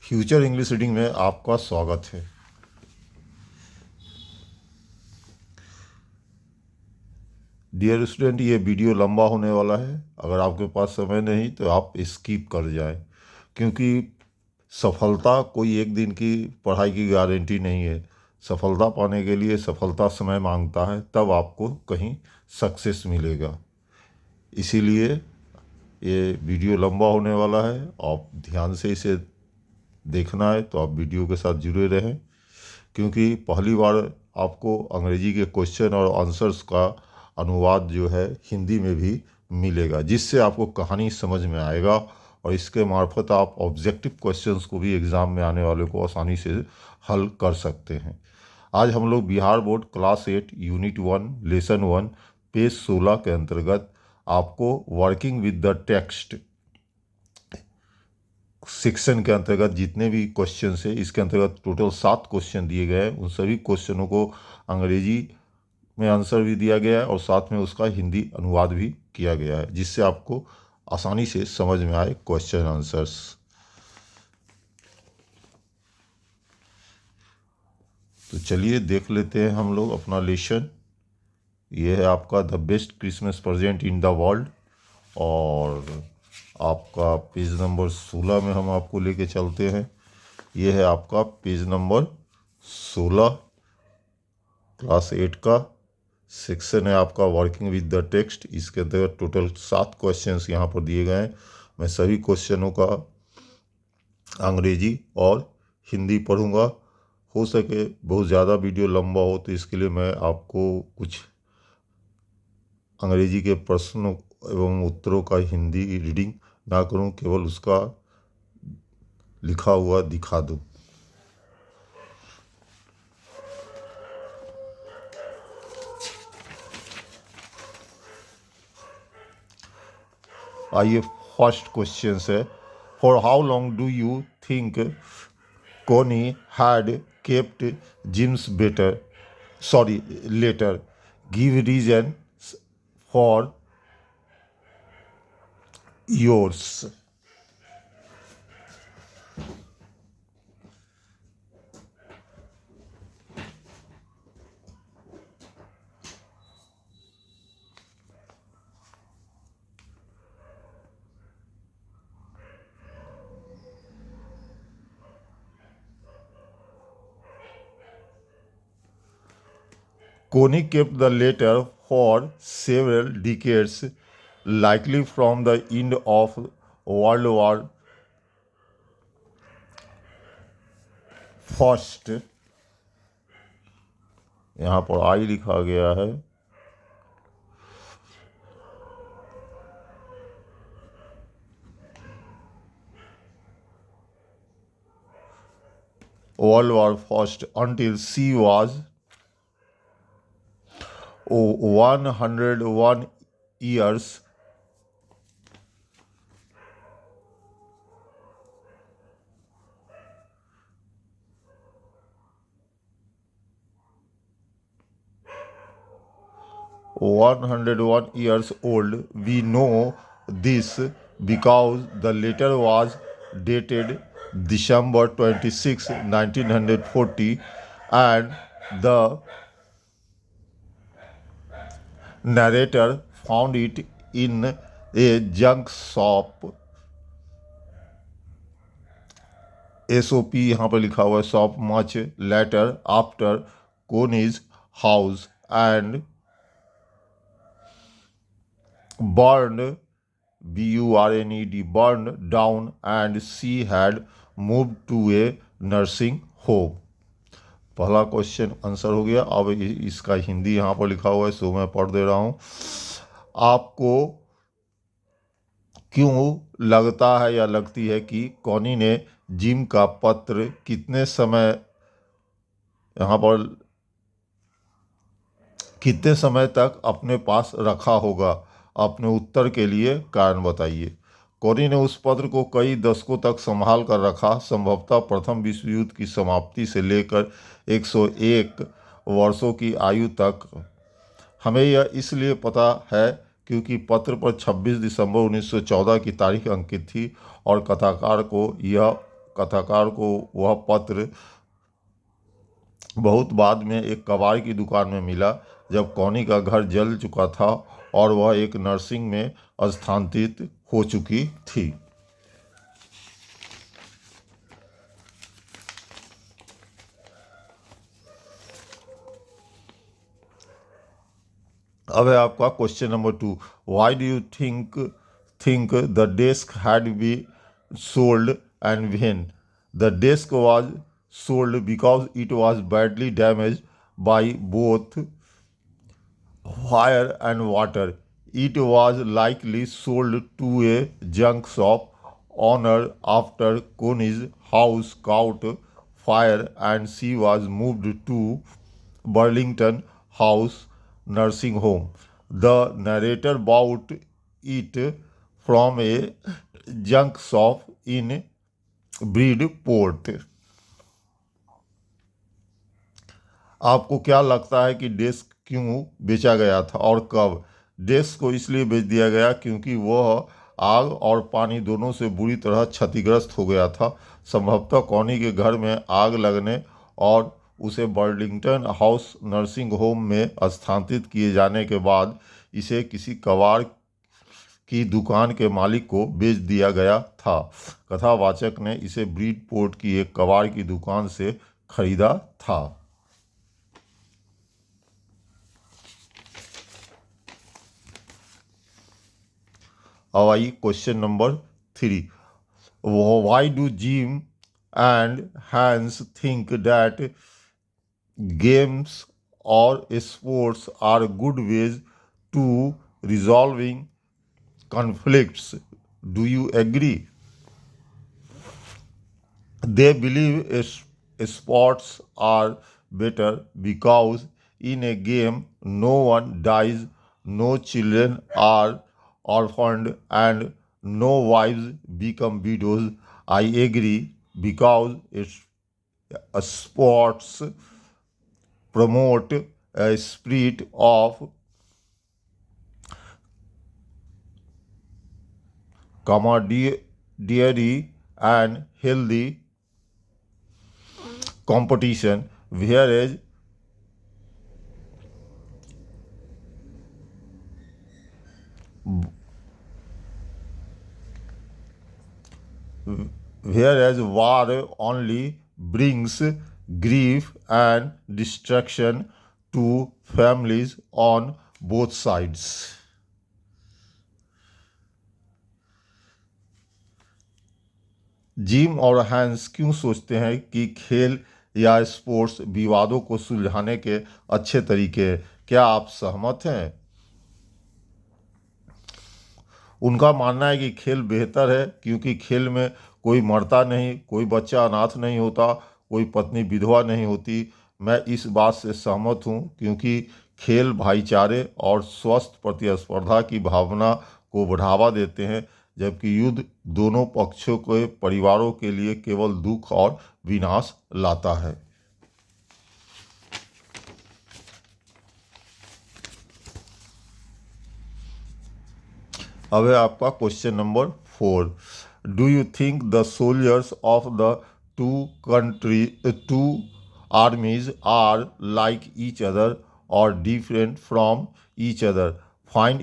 Future English reading में आपका स्वागत है। डियर स्टूडेंट, ये वीडियो लंबा होने वाला है। अगर आपके पास समय नहीं तो आप स्किप कर जाएं, क्योंकि सफलता कोई एक दिन की पढ़ाई की गारंटी नहीं है। सफलता पाने के लिए सफलता समय मांगता है, तब आपको कहीं सक्सेस मिलेगा। इसीलिए ये वीडियो लंबा होने वाला है। आप ध्यान से इसे देखना है तो आप वीडियो के साथ जुड़े रहें, क्योंकि पहली बार आपको अंग्रेजी के क्वेश्चन और आंसर्स का अनुवाद जो है हिंदी में भी मिलेगा, जिससे आपको कहानी समझ में आएगा और इसके मार्फत आप ऑब्जेक्टिव क्वेश्चंस को भी एग्ज़ाम में आने वाले को आसानी से हल कर सकते हैं। आज हम लोग Bihar board class 8 unit 1 lesson 1 page 16 के अंतर्गत आपको working with the text section के अंतर्गत जितने भी क्वेश्चन है, इसके अंतर्गत टोटल 7 क्वेश्चन दिए गए हैं। उन सभी क्वेश्चनों को अंग्रेजी में आंसर भी दिया गया है और साथ में उसका हिंदी अनुवाद भी किया गया है, जिससे आपको आसानी से समझ में आए क्वेश्चन आंसर्स। तो चलिए देख लेते हैं हम लोग अपना लेसन। ये है आपका the best Christmas present in the world, और आपका पेज नंबर 16 में हम आपको लेके चलते हैं। ये है आपका पेज नंबर 16, क्लास 8 का सेक्शन है आपका वर्किंग विद द टेक्स्ट। इसके अंतर्गत टोटल 7 क्वेश्चंस यहाँ पर दिए गए हैं। मैं सभी क्वेश्चनों का अंग्रेजी और हिंदी पढ़ूँगा। हो सके बहुत ज़्यादा वीडियो लंबा हो तो इसके लिए मैं आपको कुछ अंग्रेजी के प्रश्नों एवं उत्तरों का हिंदी रीडिंग ना करूं, केवल उसका लिखा हुआ दिखा दूं। आइए, फर्स्ट क्वेश्चन है, for how long do you think Coney had kept Jim's letter, give reason for yours. Coney kept the letter for several decades, likely from the end of World War First। यहाँ पर आई लिखा गया है। World War First until she was 101 years 101 years old. We know this because the letter was dated December 26, 1940, and the narrator found it in a junk shop। SOP यहाँ पर लिखा हुआ है, shop much letter after Coney's house and burned, BURNED, burned down, and she had moved to a nursing home। पहला question answer हो गया। अब इसका हिंदी यहाँ पर लिखा हुआ है, सो मैं पढ़ दे रहा हूँ। आपको क्यों लगता है या लगती है कि कॉनी ने जिम का पत्र कितने समय तक अपने पास रखा होगा? अपने उत्तर के लिए कारण बताइए। कॉनी ने उस पत्र को कई दशकों तक संभाल कर रखा, संभवतः प्रथम विश्व युद्ध की समाप्ति से लेकर 101 वर्षों की आयु तक। हमें यह इसलिए पता है क्योंकि पत्र पर 26 दिसंबर 1914 की तारीख अंकित थी और कथाकार को यह कथाकार को वह पत्र बहुत बाद में एक कबाड़ की दुकान में मिला, जब कौनी का घर जल चुका था और वह एक नर्सिंग में स्थानांतरित हो चुकी थी। अब है आपका question number 2। Why do you think the desk had be sold and when? The desk was sold because it was badly damaged by both fire and water. It was likely sold to a junk shop owner after Connie's house caught fire and she was moved to Burlington House nursing home. The narrator bought it from a junk shop in Bridgeport. आपको क्या लगता है कि desk क्यों बेचा गया था और कब? डेस्क को इसलिए बेच दिया गया क्योंकि वह आग और पानी दोनों से बुरी तरह क्षतिग्रस्त हो गया था। संभवतः कॉनी के घर में आग लगने और उसे बर्लिंगटन हाउस नर्सिंग होम में स्थानांतरित किए जाने के बाद इसे किसी कबाड़ की दुकान के मालिक को बेच दिया गया था। कथावाचक ने इसे ब्रिडपोर्ट की एक कबाड़ की दुकान से खरीदा था। अब आइए question number 3। Why do Jim and Hans think that games और sports are good ways to resolving conflicts? Do you agree? They believe sports are better because in a game no one dies, no children are orphaned, and no wives become widows. I agree because sports promote a spirit of camaraderie and healthy competition, whereas war only brings grief and destruction to families on both sides. Gym और hence क्यों सोचते हैं कि खेल या sports विवादों को सुलझाने के अच्छे तरीके हैं? क्या आप सहमत हैं? उनका मानना है कि खेल बेहतर है क्योंकि खेल में कोई मरता नहीं, कोई बच्चा अनाथ नहीं होता, कोई पत्नी विधवा नहीं होती। मैं इस बात से सहमत हूँ क्योंकि खेल भाईचारे और स्वस्थ प्रतिस्पर्धा की भावना को बढ़ावा देते हैं, जबकि युद्ध दोनों पक्षों के परिवारों के लिए केवल दुख और विनाश लाता है। अब है आपका question number 4। Do you think the soldiers of the two armies are like each other और different from each other? Find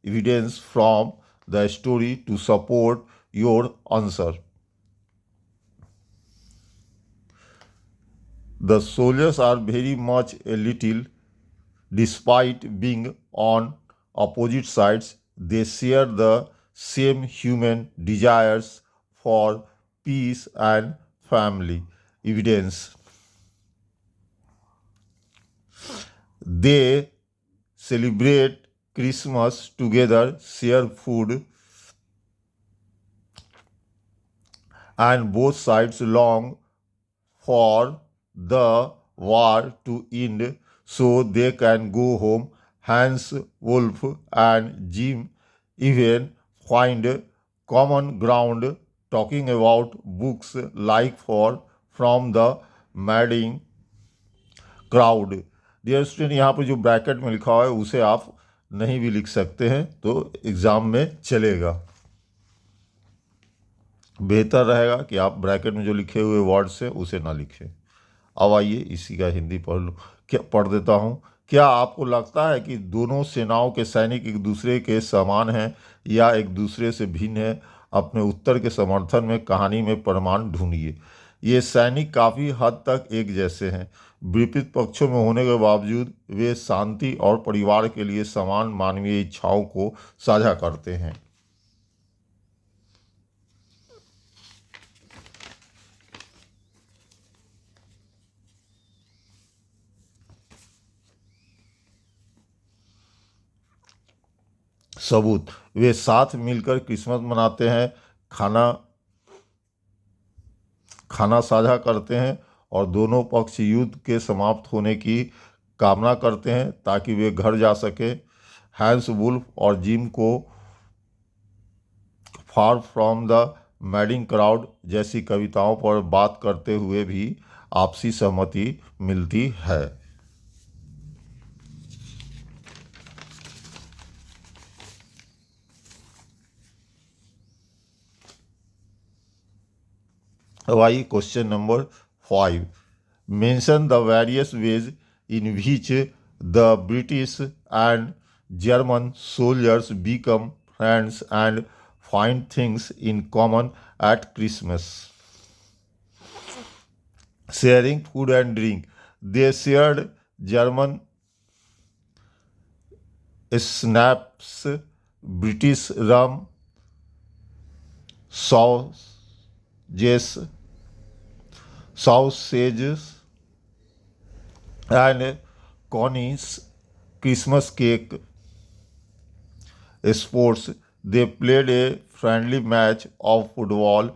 evidence from the story to support your answer. The soldiers are very much a little. Despite being on opposite sides, they share the same human desires for peace and family. Evidence. They celebrate Christmas together, share food, and both sides long for the war to end so they can go home. Hans, Wolf, and Jim even find common ground talking about books like for from the madding crowd. Dear student, यहाँ पर जो bracket में लिखा हुआ है उसे आप नहीं भी लिख सकते हैं तो एग्ज़ाम में चलेगा। बेहतर रहेगा कि आप ब्रैकेट में जो लिखे हुए वर्ड्स हैं उसे ना लिखें। अब आइए इसी का हिंदी पढ़ देता हूँ। क्या आपको लगता है कि दोनों सेनाओं के सैनिक एक दूसरे के समान हैं या एक दूसरे से भिन्न हैं? अपने उत्तर के समर्थन में कहानी में प्रमाण ढूंढिए। ये सैनिक काफ़ी हद तक एक जैसे हैं। विपरीत पक्षों में होने के बावजूद वे शांति और परिवार के लिए समान मानवीय इच्छाओं को साझा करते हैं। सबूत: वे साथ मिलकर क्रिसमस मनाते हैं, खाना खाना साझा करते हैं और दोनों पक्ष युद्ध के समाप्त होने की कामना करते हैं ताकि वे घर जा सकें। हैंस वुल्फ और जिम को far from the madding crowd जैसी कविताओं पर बात करते हुए भी आपसी सहमति मिलती है। अब आइए question number 5। Mention the various ways in which the British and German soldiers become friends and find things in common eight Christmas. Sharing food and drink: they shared German schnapps, British rum, sausages, and Connie's Christmas cake. Sports: they played a friendly match of football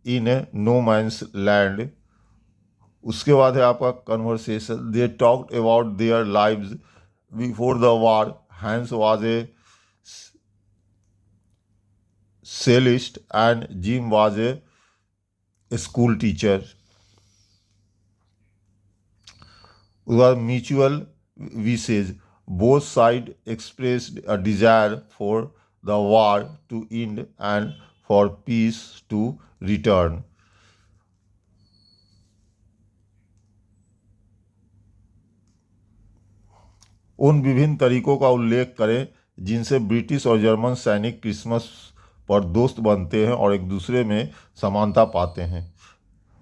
in a no man's land. उसके बाद है आपका conversation: they talked about their lives before the war. Hans was a cellist and Jim was a school teacher. उसके बाद mutual wishes: both side expressed a desire for the war to end and for peace to return. उन विभिन्न तरीकों का उल्लेख करें जिनसे British और जर्मन सैनिक क्रिसमस पर दोस्त बनते हैं और एक दूसरे में समानता पाते हैं.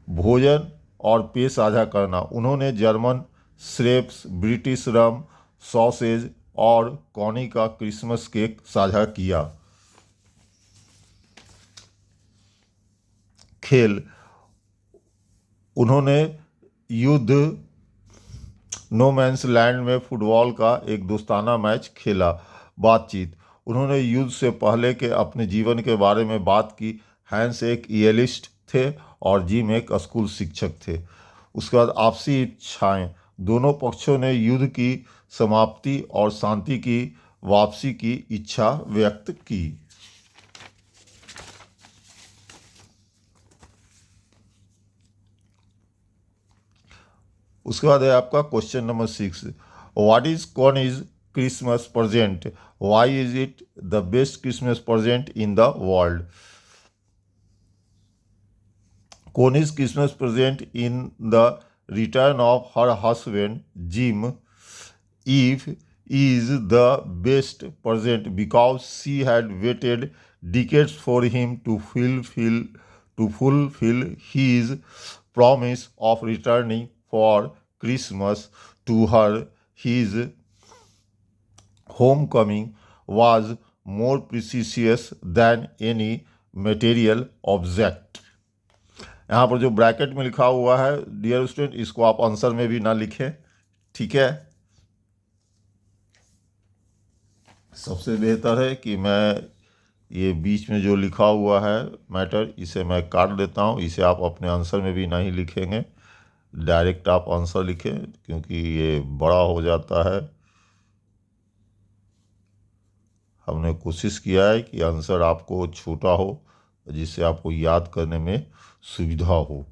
भोजन और पेय साझा करना: उन्होंने जर्मन श्रेप्स, ब्रिटिश रम, सॉसेज और कॉनी का क्रिसमस केक साझा किया. खेल: उन्होंने युद्ध नो मैंस लैंड में फुटबॉल का एक दोस्ताना मैच खेला. बातचीत: उन्होंने युद्ध से पहले के अपने जीवन के बारे में बात की. हैंस एक ईएलिस्ट थे और जिम एक स्कूल शिक्षक थे. उसके बाद आपसी इच्छाएं: दोनों पक्षों ने युद्ध की समाप्ति और शांति की वापसी की इच्छा व्यक्त की. उसके बाद है आपका क्वेश्चन नंबर 6. व्हाट इज कौन is Christmas present? Why is it the best Christmas present in the world? कौन is Christmas present in the return of her husband Jim. Eve is the best present because she had waited decades for him to fulfill his promise of returning for Christmas to her. His homecoming was more precious than any material object. यहाँ पर जो bracket में लिखा हुआ है dear student, इसको आप answer में भी ना लिखें, ठीक है. सबसे बेहतर है कि मैं ये बीच में जो लिखा हुआ है मैटर, इसे मैं काट देता हूँ. इसे आप अपने आंसर में भी नहीं लिखेंगे, डायरेक्ट आप आंसर लिखें क्योंकि ये बड़ा हो जाता है. हमने कोशिश किया है कि आंसर आपको छोटा हो जिससे आपको याद करने में सुविधा हो.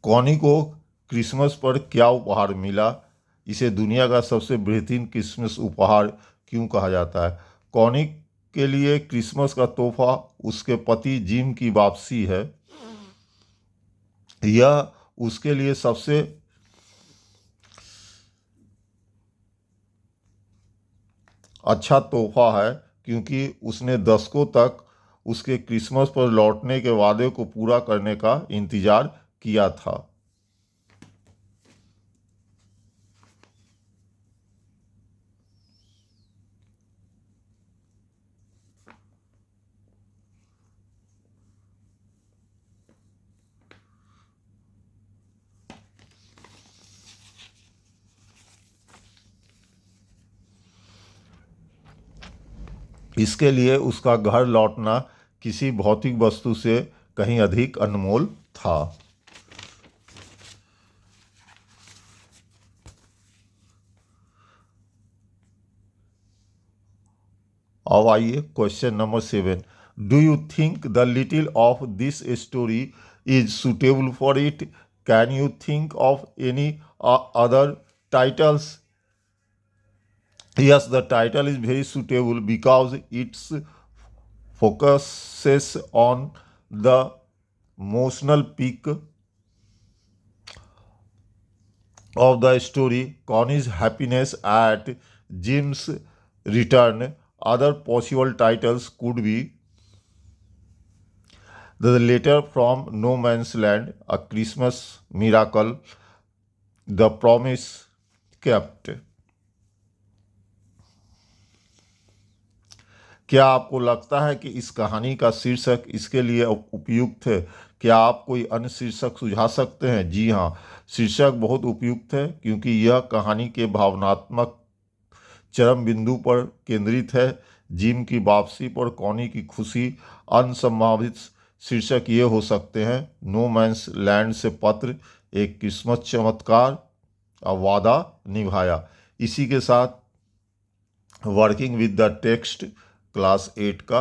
कॉनी को क्रिसमस पर क्या उपहार मिला? इसे दुनिया का सबसे बेहतरीन क्रिसमस उपहार क्यों कहा जाता है? कॉनी के लिए क्रिसमस का तोहफा उसके पति जिम की वापसी है। यह उसके लिए सबसे अच्छा तोहफा है क्योंकि उसने दशकों तक उसके क्रिसमस पर लौटने के वादे को पूरा करने का इंतजार किया था। इसके लिए उसका घर लौटना किसी भौतिक वस्तु से कहीं अधिक अनमोल था। अब आइए question number 7। Do you think the little of this story is suitable for it? Can you think of any other titles? Yes, the title is very suitable because it focuses on the emotional peak of the story, Connie's happiness at Jim's return. Other possible titles could be The Letter from No Man's Land, A Christmas Miracle, The Promise Kept. क्या आपको लगता है कि इस कहानी का शीर्षक इसके लिए उपयुक्त है? क्या आप कोई अन्य शीर्षक सुझा सकते हैं? जी हाँ, शीर्षक बहुत उपयुक्त है क्योंकि यह कहानी के भावनात्मक चरम बिंदु पर केंद्रित है। जिम की वापसी पर कॉनी की खुशी। अन्य संभावित शीर्षक ये हो सकते हैं: नो मैंस लैंड से पत्र, एक क्रिसमस चमत्कार, वादा निभाया। इसी के साथ working with the text class 8 का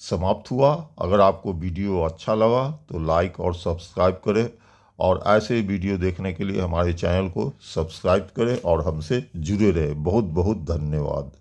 समाप्त हुआ। अगर आपको वीडियो अच्छा लगा तो लाइक और सब्सक्राइब करें और ऐसे वीडियो देखने के लिए हमारे चैनल को सब्सक्राइब करें और हमसे जुड़े रहें। बहुत बहुत धन्यवाद।